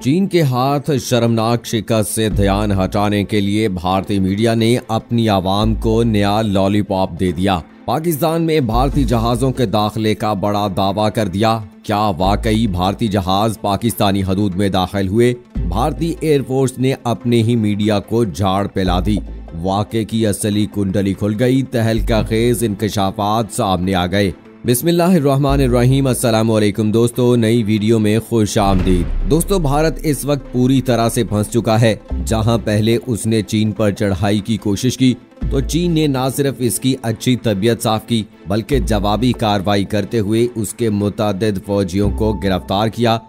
चीन के हाथ शर्मनाक शिकस्त से ध्यान हटाने के लिए भारतीय मीडिया ने अपनी आवाम को नया लॉलीपॉप दे दिया। पाकिस्तान में भारतीय जहाजों के दाखिले का बड़ा दावा कर दिया। क्या वाकई भारतीय जहाज पाकिस्तानी हदूद में दाखिल हुए? भारतीय एयरफोर्स ने अपने ही मीडिया को झाड़ फैला दी। वाक़े की असली कुंडली खुल गई। तहलका खेज इंकशाफात सामने आ गए। बिस्मिल्लाहिर्रहमानिर्रहीम। अस्सलामुअलैकुम दोस्तों, नई वीडियो में खुश आमदीद। दोस्तों, भारत इस वक्त पूरी तरह से फंस चुका है। जहां पहले उसने चीन पर चढ़ाई की कोशिश की तो चीन ने न सिर्फ इसकी अच्छी तबीयत साफ की बल्कि जवाबी कार्रवाई करते हुए उसके मुतअद्दिद फौजियों को गिरफ्तार किया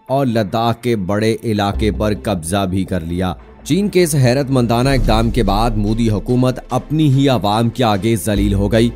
और लद्दाख के बड़े इलाके पर कब्जा भी कर लिया। चीन के इस हैरतमंदाना इक़दाम के बाद मोदी हुकूमत अपनी ही आवाम के आगे जलील हो गई।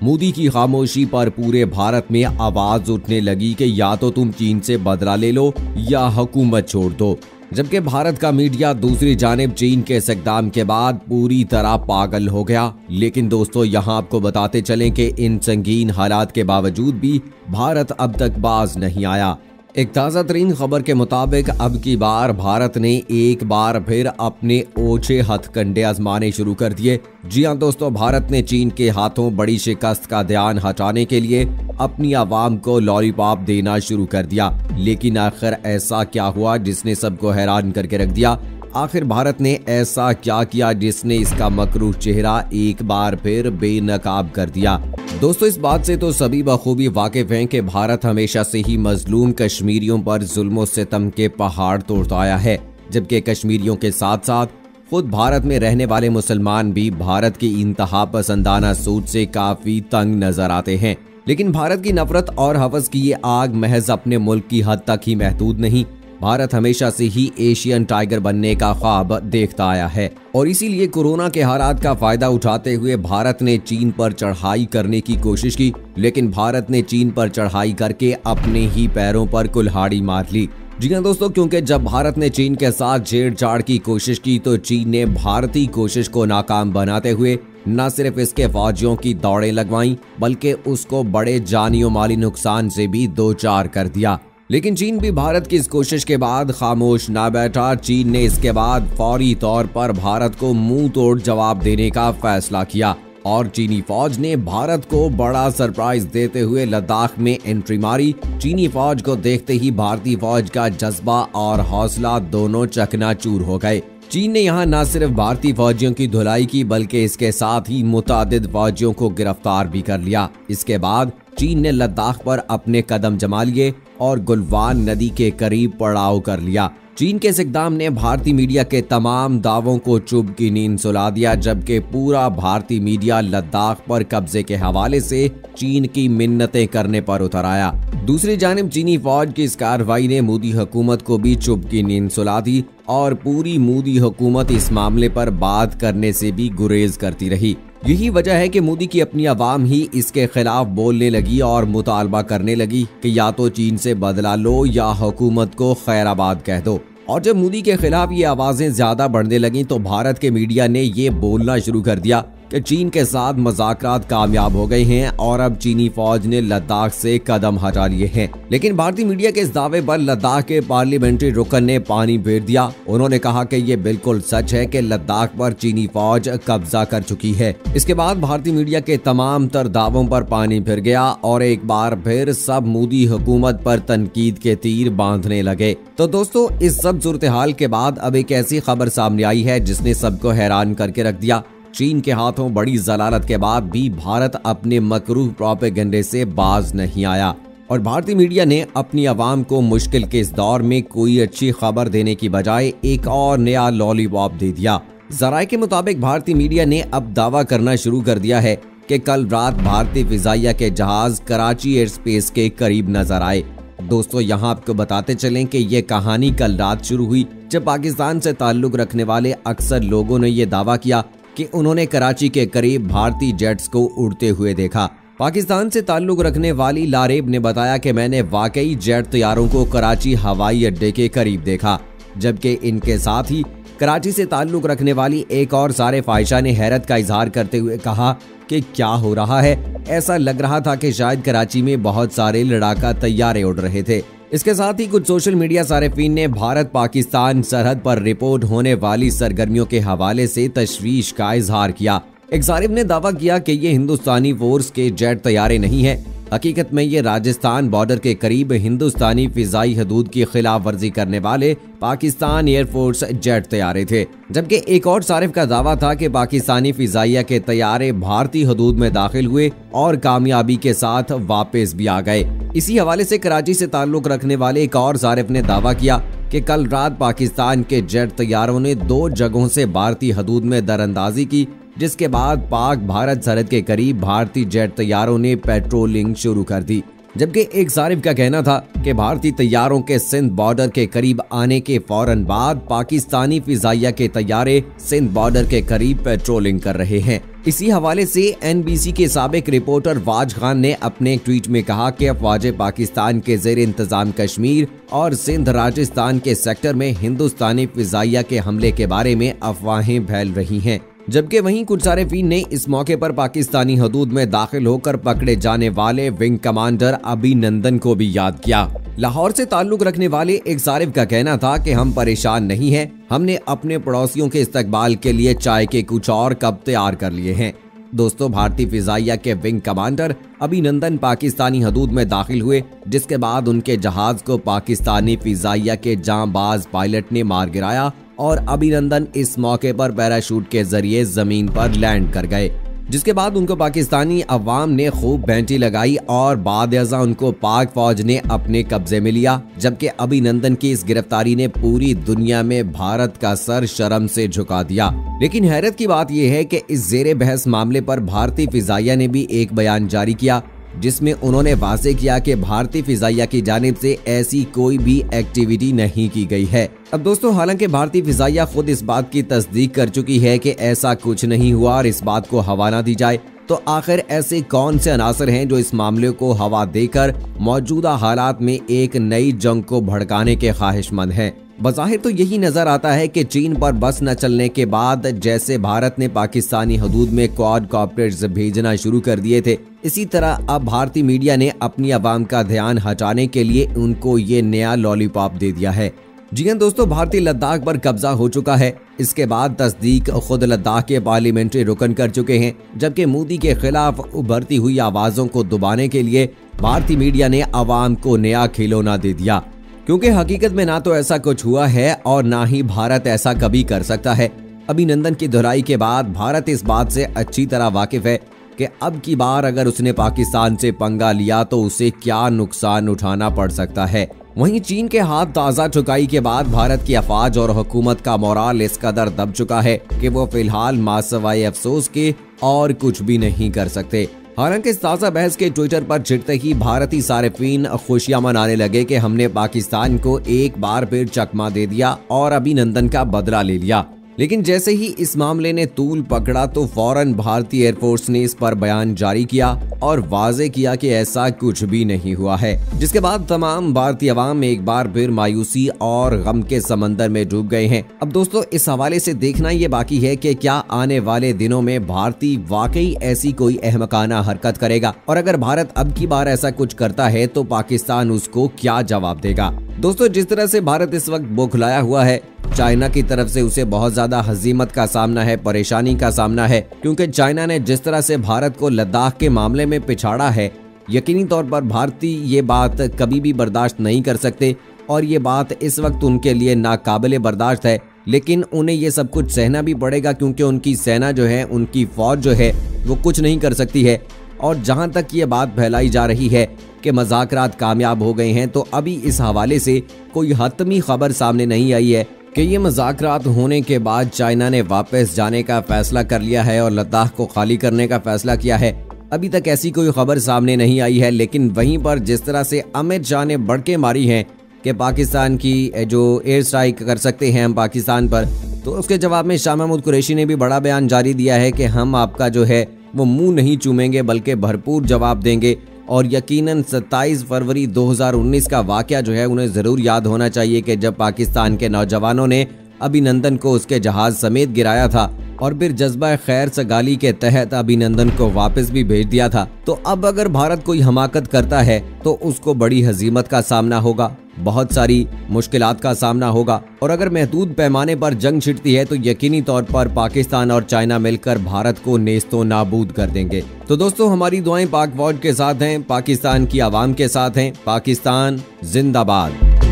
मोदी की खामोशी पर पूरे भारत में आवाज उठने लगी कि या तो तुम चीन से बदला ले लो या हुकूमत छोड़ दो। जबकि भारत का मीडिया दूसरी जानिब चीन के इस इक़दाम के बाद पूरी तरह पागल हो गया। लेकिन दोस्तों, यहाँ आपको बताते चलें कि इन संगीन हालात के बावजूद भी भारत अब तक बाज नहीं आया। एक ताज़ा तरीन खबर के मुताबिक अब की बार भारत ने एक बार फिर अपने ओछे हथकंडे आजमाने शुरू कर दिए। जी हां दोस्तों, भारत ने चीन के हाथों बड़ी शिकस्त का ध्यान हटाने के लिए अपनी आवाम को लॉलीपॉप देना शुरू कर दिया। लेकिन आखिर ऐसा क्या हुआ जिसने सबको हैरान करके रख दिया? आखिर भारत ने ऐसा क्या किया जिसने इसका मकरूह चेहरा एक बार फिर बेनकाब कर दिया? दोस्तों, इस बात से तो सभी बखूबी वाकिफ हैं कि भारत हमेशा से ही मजलूम कश्मीरियों पर जुल्म सितम के पहाड़ तोड़ता आया है। जबकि कश्मीरियों के साथ साथ खुद भारत में रहने वाले मुसलमान भी भारत की इंतहा पसंदाना सोच से काफी तंग नजर आते हैं। लेकिन भारत की नफरत और हवस की ये आग महज अपने मुल्क की हद तक ही महदूद नहीं। भारत हमेशा से ही एशियन टाइगर बनने का ख्वाब देखता आया है और इसीलिए कोरोना के हालात का फायदा उठाते हुए भारत ने चीन पर चढ़ाई करने की कोशिश की। लेकिन भारत ने चीन पर चढ़ाई करके अपने ही पैरों पर कुल्हाड़ी मार ली। जी हां दोस्तों, क्योंकि जब भारत ने चीन के साथ छेड़छाड़ की कोशिश की तो चीन ने भारतीय कोशिश को नाकाम बनाते हुए न सिर्फ इसके फौजियों की दौड़ें लगवाईं बल्कि उसको बड़े जानी और माली नुकसान से भी दो चार कर दिया। लेकिन चीन भी भारत की इस कोशिश के बाद खामोश ना बैठा। चीन ने इसके बाद फौरी तौर पर भारत को मुंह तोड़ जवाब देने का फैसला किया और चीनी फौज ने भारत को बड़ा सरप्राइज देते हुए लद्दाख में एंट्री मारी। चीनी फौज को देखते ही भारतीय फौज का जज्बा और हौसला दोनों चकनाचूर हो गए। चीन ने यहाँ न सिर्फ भारतीय फौजियों की धुलाई की बल्कि इसके साथ ही मुतअद्दिद फौजियों को गिरफ्तार भी कर लिया। इसके बाद चीन ने लद्दाख पर अपने कदम जमा लिए और गुलवान नदी के करीब पड़ाव कर लिया। चीन के इस इक़दाम ने भारतीय मीडिया के तमाम दावों को चुभ की नींद सुला दिया। जबकि पूरा भारतीय मीडिया लद्दाख पर कब्जे के हवाले से चीन की मिन्नतें करने पर उतर आया। दूसरी जानिब चीनी फौज की इस कार्रवाई ने मोदी हुकूमत को भी चुभ की नींद सुला दी और पूरी मोदी हुकूमत इस मामले पर बात करने से भी गुरेज करती रही। यही वजह है कि मोदी की अपनी आवाम ही इसके खिलाफ बोलने लगी और मुतालबा करने लगी कि या तो चीन से बदला लो या हुकूमत को खैराबाद कह दो। और जब मोदी के खिलाफ ये आवाजें ज्यादा बढ़ने लगी तो भारत के मीडिया ने ये बोलना शुरू कर दिया कि चीन के साथ मुज़ाकरात कामयाब हो गए हैं और अब चीनी फौज ने लद्दाख से कदम हटा लिए हैं। लेकिन भारतीय मीडिया के इस दावे पर लद्दाख के पार्लियामेंट्री रुकन ने पानी फेर दिया। उन्होंने कहा कि ये बिल्कुल सच है कि लद्दाख पर चीनी फौज कब्जा कर चुकी है। इसके बाद भारतीय मीडिया के तमाम तर दावों पर पानी फिर गया और एक बार फिर सब मोदी हुकूमत पर तनकीद के तीर बांधने लगे। तो दोस्तों, इस सब सूरत हाल के बाद अब एक ऐसी खबर सामने आई है जिसने सबको हैरान करके रख दिया। चीन के हाथों बड़ी जलालत के बाद भी भारत अपने मकरूह प्रोपेगेंडे से बाज नहीं आया और भारतीय मीडिया ने अपनी आवाम को मुश्किल के इस दौर में कोई अच्छी खबर देने की बजाय एक और नया लॉलीपॉप दे दिया। जराये के मुताबिक भारतीय मीडिया ने अब दावा करना शुरू कर दिया है कि कल रात भारतीय फिजाइया के जहाज कराची एयर स्पेस के करीब नजर आए। दोस्तों, यहाँ आपको बताते चलें कि ये कहानी कल रात शुरू हुई जब पाकिस्तान से ताल्लुक रखने वाले अक्सर लोगों ने यह दावा किया कि उन्होंने कराची के करीब भारतीय जेट्स को उड़ते हुए देखा। पाकिस्तान से ताल्लुक रखने वाली लारेब ने बताया कि मैंने वाकई जेट तैयारों को कराची हवाई अड्डे के करीब देखा। जबकि इनके साथ ही कराची से ताल्लुक रखने वाली एक और सारे फाहिशा ने हैरत का इजहार करते हुए कहा कि क्या हो रहा है। ऐसा लग रहा था कि शायद कराची में बहुत सारे लड़ाका तैयारे उड़ रहे थे। इसके साथ ही कुछ सोशल मीडिया सारिफीन ने भारत पाकिस्तान सरहद पर रिपोर्ट होने वाली सरगर्मियों के हवाले से तशवीश का इजहार किया। एक सारिफ ने दावा किया कि ये हिंदुस्तानी फोर्स के जेट तैयारे नहीं है, हकीकत में ये राजस्थान बॉर्डर के करीब हिंदुस्तानी फिजाई हदूद की खिलाफ वर्जी करने वाले पाकिस्तान एयरफोर्स जेट तैयारे थे। जबकि एक और सारिफ का दावा था कि पाकिस्तानी फिजाइया के तैयारे भारतीय हदूद में दाखिल हुए और कामयाबी के साथ वापस भी आ गए। इसी हवाले से कराची से ताल्लुक रखने वाले एक और सारिफ ने दावा किया कि कल रात पाकिस्तान के जेट तैयारों ने 2 जगहों से भारतीय हदूद में दरअंदाजी की, जिसके बाद पाक भारत सरहद के करीब भारतीय जेट तैयारों ने पेट्रोलिंग शुरू कर दी। जबकि एक सारिफ का कहना था कि भारतीय तैयारों के सिंध बॉर्डर के करीब आने के फौरन बाद पाकिस्तानी फिजाइया के तैयारे सिंध बॉर्डर के करीब पेट्रोलिंग कर रहे हैं। इसी हवाले से NBC के साबिक रिपोर्टर वाज खान ने अपने ट्वीट में कहा कि अफवाज पाकिस्तान के जेर इंतजाम कश्मीर और सिंध राजस्थान के सेक्टर में हिंदुस्तानी फिजाइया के हमले के बारे में अफवाहें फैल रही हैं। जबकि वहीं कुछ सारिफीन ने इस मौके पर पाकिस्तानी हदूद में दाखिल होकर पकड़े जाने वाले विंग कमांडर अभिनंदन को भी याद किया। लाहौर से ताल्लुक रखने वाले एक सारिफ का कहना था कि हम परेशान नहीं हैं, हमने अपने पड़ोसियों के इस्तकबाल के लिए चाय के कुछ और कप तैयार कर लिए हैं। दोस्तों, भारतीय फिजाइया के विंग कमांडर अभिनंदन पाकिस्तानी हदूद में दाखिल हुए, जिसके बाद उनके जहाज को पाकिस्तानी फिजाइया के जांबाज पायलट ने मार गिराया और अभिनंदन इस मौके पर पैराशूट के जरिए जमीन पर लैंड कर गए, जिसके बाद उनको पाकिस्तानी अवाम ने खूब भेंटी लगाई और बाद-ए-अज़ा उनको पाक फौज ने अपने कब्जे में लिया। जबकि अभिनंदन की इस गिरफ्तारी ने पूरी दुनिया में भारत का सर शर्म से झुका दिया। लेकिन हैरत की बात यह है कि इस जेरे बहस मामले पर भारतीय फिजाइया ने भी एक बयान जारी किया, जिसमें उन्होंने वाज़ेह किया कि भारतीय फिजाइया की जानिब से ऐसी कोई भी एक्टिविटी नहीं की गई है। अब दोस्तों, हालांकि भारतीय फिजाइया खुद इस बात की तस्दीक कर चुकी है कि ऐसा कुछ नहीं हुआ और इस बात को हवा ना दी जाए, तो आखिर ऐसे कौन से अनासर हैं जो इस मामले को हवा देकर मौजूदा हालात में एक नई जंग को भड़काने के ख्वाहिशमंद हैं। बज़ाहिर तो यही नजर आता है कि चीन पर बस न चलने के बाद जैसे भारत ने पाकिस्तानी हदूद में क्वाडकॉप्टर्स भेजना शुरू कर दिए थे, इसी तरह अब भारतीय मीडिया ने अपनी आवाम का ध्यान हटाने के लिए उनको ये नया लॉलीपॉप दे दिया है। जी हाँ दोस्तों, भारतीय लद्दाख पर कब्जा हो चुका है। इसके बाद तस्दीक खुद लद्दाख के पार्लियामेंट्री रुकन कर चुके हैं। जबकि मोदी के खिलाफ उभरती हुई आवाजों को दबाने के लिए भारतीय मीडिया ने आवाम को नया खिलौना दे दिया, क्योंकि हकीकत में ना तो ऐसा कुछ हुआ है और ना ही भारत ऐसा कभी कर सकता है। अभिनंदन की दोहराई के बाद भारत इस बात से अच्छी तरह वाकिफ है कि अब की बार अगर उसने पाकिस्तान से पंगा लिया तो उसे क्या नुकसान उठाना पड़ सकता है। वहीं चीन के हाथ ताज़ा चुकाई के बाद भारत की अफवाज और हुकूमत का मोराल इस कदर दब चुका है कि वो फिलहाल मासवाए अफसोस के और कुछ भी नहीं कर सकते। हालांकि इस ताज़ा बहस के ट्विटर पर छिड़ते ही भारतीय सारिफीन खुशियां मनाने लगे कि हमने पाकिस्तान को एक बार फिर चकमा दे दिया और अभिनंदन का बदला ले लिया। लेकिन जैसे ही इस मामले ने तूल पकड़ा तो फौरन भारतीय एयरफोर्स ने इस पर बयान जारी किया और वाज़ेह किया कि ऐसा कुछ भी नहीं हुआ है, जिसके बाद तमाम भारतीय अवाम एक बार फिर मायूसी और गम के समंदर में डूब गए हैं। अब दोस्तों, इस हवाले से देखना ये बाकी है कि क्या आने वाले दिनों में भारतीय वाकई ऐसी कोई अहमकाना हरकत करेगा, और अगर भारत अब की बार ऐसा कुछ करता है तो पाकिस्तान उसको क्या जवाब देगा। दोस्तों, जिस तरह से भारत इस वक्त बौखलाया हुआ है, चाइना की तरफ से उसे बहुत ज्यादा हजीमत का सामना है, परेशानी का सामना है, क्योंकि चाइना ने जिस तरह से भारत को लद्दाख के मामले में पिछाड़ा है, यकीनी तौर पर भारतीय ये बात कभी भी बर्दाश्त नहीं कर सकते और ये बात इस वक्त उनके लिए नाकाबिले बर्दाश्त है। लेकिन उन्हें ये सब कुछ सहना भी पड़ेगा, क्योंकि उनकी सेना जो है, उनकी फौज जो है, वो कुछ नहीं कर सकती है। और जहां तक ये बात फैलाई जा रही है कि मज़ाकरात कामयाब हो गए हैं, तो अभी इस हवाले से कोई हतमी खबर सामने नहीं आई है कि ये मज़ाकरात होने के बाद चाइना ने वापस जाने का फैसला कर लिया है और लद्दाख को खाली करने का फैसला किया है। अभी तक ऐसी कोई खबर सामने नहीं आई है। लेकिन वहीं पर जिस तरह से अमित शाह ने बढ़के मारी हैं कि पाकिस्तान की जो एयर स्ट्राइक कर सकते हैं हम पाकिस्तान पर, तो उसके जवाब में शाह महमूद कुरैशी ने भी बड़ा बयान जारी दिया है कि हम आपका जो है वो मुंह नहीं चूमेंगे बल्कि भरपूर जवाब देंगे। और यकीनन 27 फरवरी 2019 का वाकया जो है उन्हें ज़रूर याद होना चाहिए कि जब पाकिस्तान के नौजवानों ने अभिनंदन को उसके जहाज समेत गिराया था और फिर जज्बा खैर सगाली के तहत अभिनंदन को वापस भी भेज दिया था। तो अब अगर भारत कोई हमाकत करता है तो उसको बड़ी हजीमत का सामना होगा, बहुत सारी मुश्किलात का सामना होगा। और अगर महदूद पैमाने पर जंग छिड़ती है तो यकीनी तौर पर पाकिस्तान और चाइना मिलकर भारत को नेस्तो नाबूद कर देंगे। तो दोस्तों, हमारी दुआएं पाक फौज के साथ हैं, पाकिस्तान की आवाम के साथ हैं। पाकिस्तान जिंदाबाद।